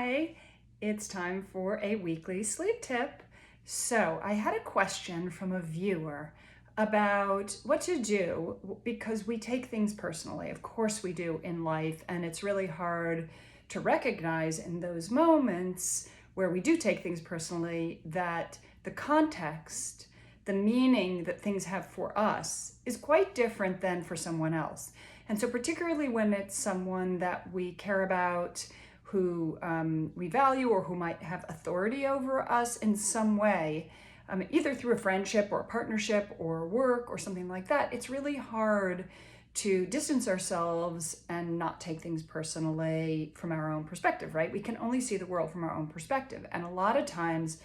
Hi, it's time for a weekly sleep tip. So I had a question from a viewer about what to do because we take things personally. Of course we do in life, and it's really hard to recognize in those moments where we do take things personally that the context, the meaning that things have for us is quite different than for someone else. And so particularly when it's someone that we care about, who we value, or who might have authority over us in some way, either through a friendship or a partnership or work or something like that, it's really hard to distance ourselves and not take things personally from our own perspective, right? We can only see the world from our own perspective. And a lot of times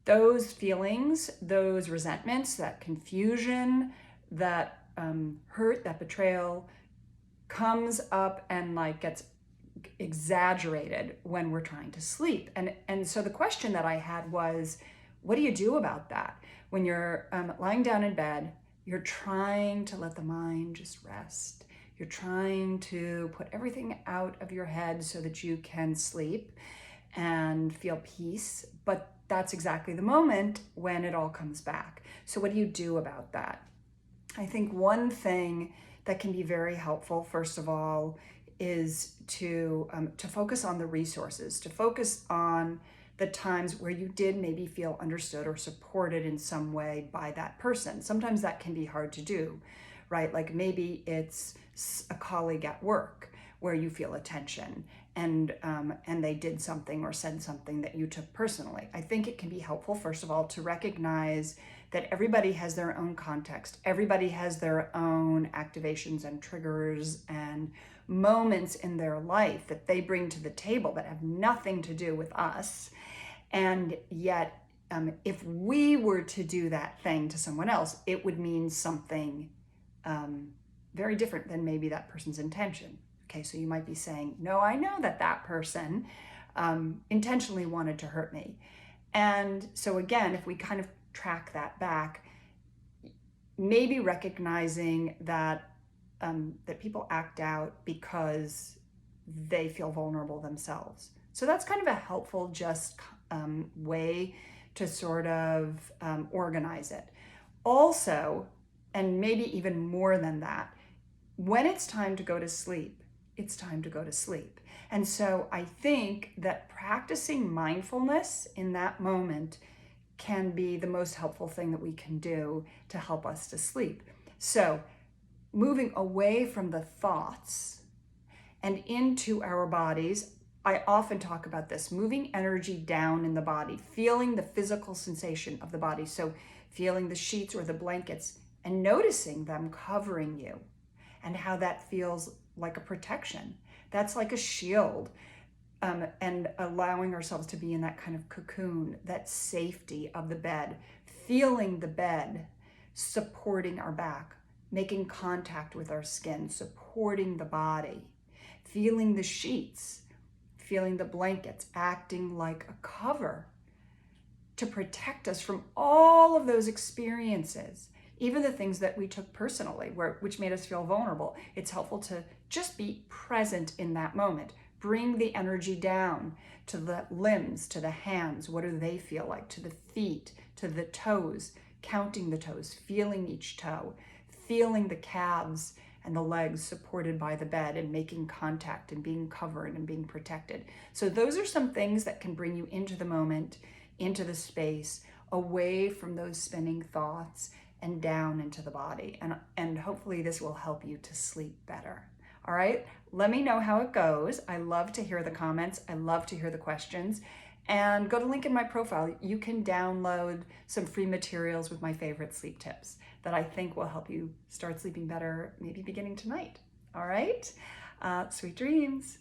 those feelings, those resentments, that confusion, that hurt, that betrayal comes up and gets exaggerated when we're trying to sleep. And so the question that I had was, what do you do about that? When you're lying down in bed, you're trying to let the mind just rest. You're trying to put everything out of your head so that you can sleep and feel peace. But that's exactly the moment when it all comes back. So what do you do about that? I think one thing that can be very helpful, first of all, is to focus on the resources, to focus on the times where you did maybe feel understood or supported in some way by that person. Sometimes that can be hard to do, right? Like maybe it's a colleague at work where you feel attention and they did something or said something that you took personally. I think it can be helpful, first of all, to recognize that everybody has their own context. Everybody has their own activations and triggers and moments in their life that they bring to the table that have nothing to do with us. And yet, if we were to do that thing to someone else, it would mean something very different than maybe that person's intention. Okay, so you might be saying, no, I know that that person intentionally wanted to hurt me. And so again, if we kind of track that back, maybe recognizing that that people act out because they feel vulnerable themselves. So that's kind of a helpful just way to sort of organize it. Also, and maybe even more than that, when it's time to go to sleep, it's time to go to sleep. And so I think that practicing mindfulness in that moment can be the most helpful thing that we can do to help us to sleep. So moving away from the thoughts and into our bodies, I often talk about this, moving energy down in the body, feeling the physical sensation of the body. So feeling the sheets or the blankets and noticing them covering you and how that feels like a protection. That's like a shield. And allowing ourselves to be in that kind of cocoon, that safety of the bed, feeling the bed supporting our back, making contact with our skin, supporting the body, feeling the sheets, feeling the blankets, acting like a cover to protect us from all of those experiences, even the things that we took personally, which made us feel vulnerable. It's helpful to just be present in that moment. Bring the energy down to the limbs, to the hands. What do they feel like? To the feet, to the toes, counting the toes, feeling each toe, feeling the calves and the legs supported by the bed and making contact and being covered and being protected. So those are some things that can bring you into the moment, into the space, away from those spinning thoughts and down into the body. And hopefully this will help you to sleep better. All right, let me know how it goes. I love to hear the comments. I love to hear the questions. And go to the link in my profile. You can download some free materials with my favorite sleep tips that I think will help you start sleeping better, maybe beginning tonight. All right, sweet dreams.